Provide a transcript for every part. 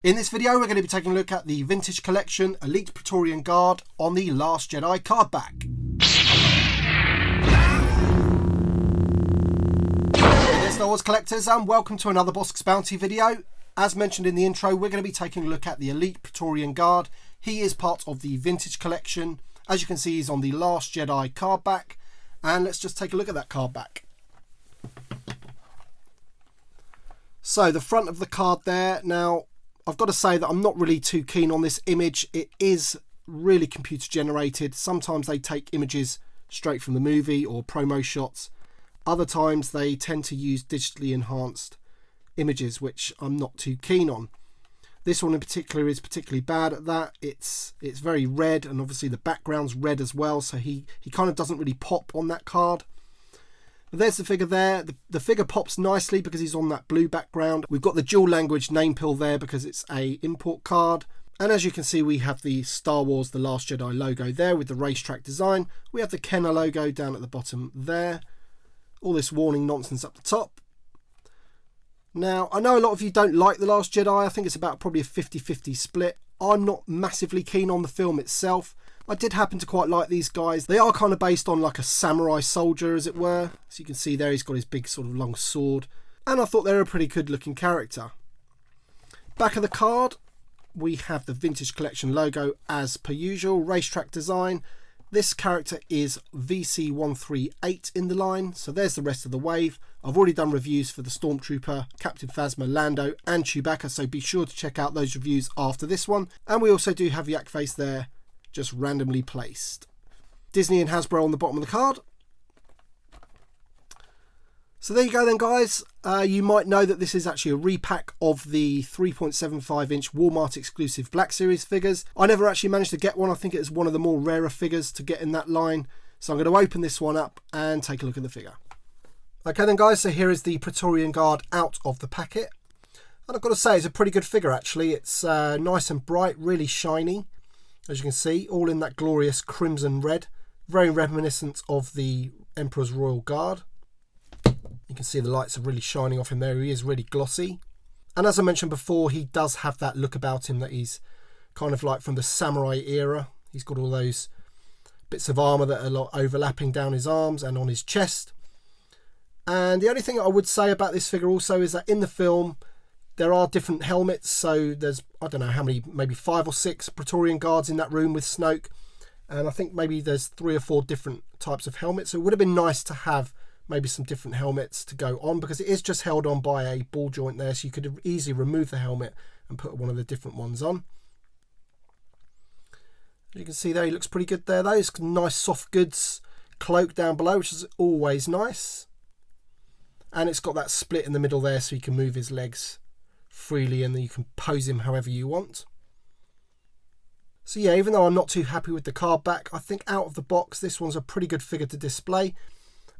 In this video, we're going to be taking a look at the Vintage Collection Elite Praetorian Guard on the Last Jedi cardback. Hey there, Star Wars collectors, and welcome to another Bossk's Bounty video. As mentioned in the intro, we're going to be taking a look at the Elite Praetorian Guard. He is part of the Vintage Collection. As you can see, he's on the Last Jedi cardback. And let's just take a look at that cardback. So, the front of the card there. Now, I've got to say that I'm not really too keen on this image. It is really computer generated. Sometimes they take images straight from the movie or promo shots. Other times they tend to use digitally enhanced images, which I'm not too keen on. This one in particular is particularly bad at that. It's very red, and obviously the background's red as well, so he kind of doesn't really pop on that card. But there's the figure there. The figure pops nicely because he's on that blue background. We've got the dual language name pill there because it's a import card. And as you can see, we have the Star Wars The Last Jedi logo there with the racetrack design. We have the Kenner logo down at the bottom there. All this warning nonsense up the top. Now, I know a lot of you don't like The Last Jedi. I think it's about probably a 50-50 split. I'm not massively keen on the film itself. I did happen to quite like these guys. They are kind of based on like a samurai soldier, as it were. So you can see there he's got his big sort of long sword. And I thought they were a pretty good looking character. Back of the card, we have the Vintage Collection logo as per usual. Racetrack design. This character is VC138 in the line. So there's the rest of the wave. I've already done reviews for the Stormtrooper, Captain Phasma, Lando and Chewbacca. So be sure to check out those reviews after this one. And we also do have Yak Face there, just randomly placed. Disney and Hasbro on the bottom of the card. So there you go then, guys. You might know that this is actually a repack of the 3.75 inch Walmart exclusive Black Series figures. I never actually managed to get one. I think it's one of the more rarer figures to get in that line. So I'm going to open this one up and take a look at the figure. Okay then, guys, so here is the Praetorian Guard out of the packet. And I've got to say, it's a pretty good figure actually. It's nice and bright, really shiny. As you can see, all in that glorious crimson red. Very reminiscent of the Emperor's Royal Guard. You can see the lights are really shining off him there. He is really glossy. And as I mentioned before, he does have that look about him that he's kind of like from the samurai era. He's got all those bits of armour that are overlapping down his arms and on his chest. And the only thing I would say about this figure also is that in the film, there are different helmets, so there's, I don't know how many, maybe 5 or 6 Praetorian Guards in that room with Snoke. And I think maybe there's 3 or 4 different types of helmets. So it would have been nice to have maybe some different helmets to go on, because it is just held on by a ball joint there. So you could easily remove the helmet and put one of the different ones on. You can see there, he looks pretty good there though. It's nice soft goods cloak down below, which is always nice. And it's got that split in the middle there so you can move his legs freely, and then you can pose him however you want. So yeah, even though I'm not too happy with the card back, I think out of the box this one's a pretty good figure to display.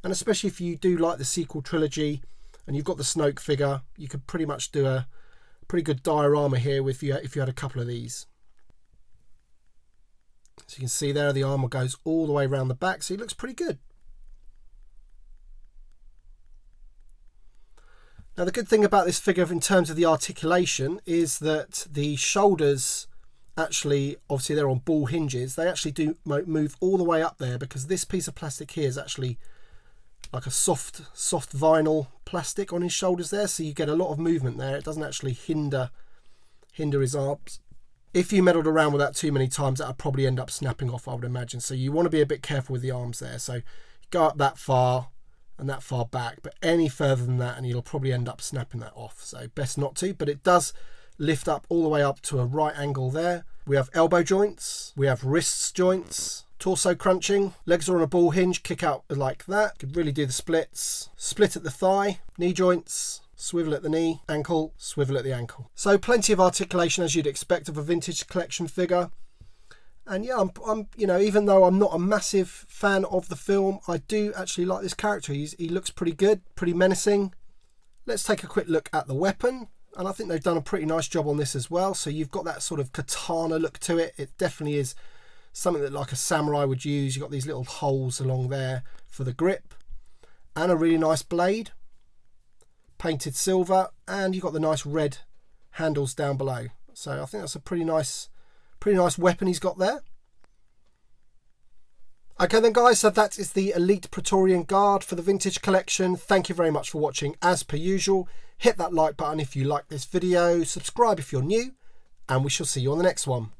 And especially if you do like the sequel trilogy and you've got the Snoke figure, you could pretty much do a pretty good diorama here with if you had a couple of these. So you can see there the armour goes all the way around the back, so he looks pretty good. Now the good thing about this figure in terms of the articulation is that the shoulders actually, obviously they're on ball hinges, they actually do move all the way up there, because this piece of plastic here is actually like a soft vinyl plastic on his shoulders there, so you get a lot of movement there. It doesn't actually hinder his arms. If you meddled around with that too many times, that would probably end up snapping off, I would imagine. So you want to be a bit careful with the arms there. So go up that far and that far back, but any further than that and you'll probably end up snapping that off, so best not to. But it does lift up all the way up to a right angle there. We have elbow joints, we have wrists joints, torso crunching, legs are on a ball hinge, kick out like that, could really do the splits, split at the thigh, knee joints, swivel at the knee, ankle, swivel at the ankle. So plenty of articulation as you'd expect of a Vintage Collection figure. And yeah, I'm you know, even though I'm not a massive fan of the film, I do actually like this character. He looks pretty good, pretty menacing. Let's take a quick look at the weapon. And I think they've done a pretty nice job on this as well. So you've got that sort of katana look to it. It definitely is something that like a samurai would use. You've got these little holes along there for the grip. And a really nice blade. Painted silver. And you've got the nice red handles down below. So I think that's a pretty nice weapon he's got there. Okay then guys, so that is the Elite Praetorian Guard for the Vintage Collection. Thank you very much for watching as per usual. Hit that like button if you like this video, subscribe if you're new, and we shall see you on the next one.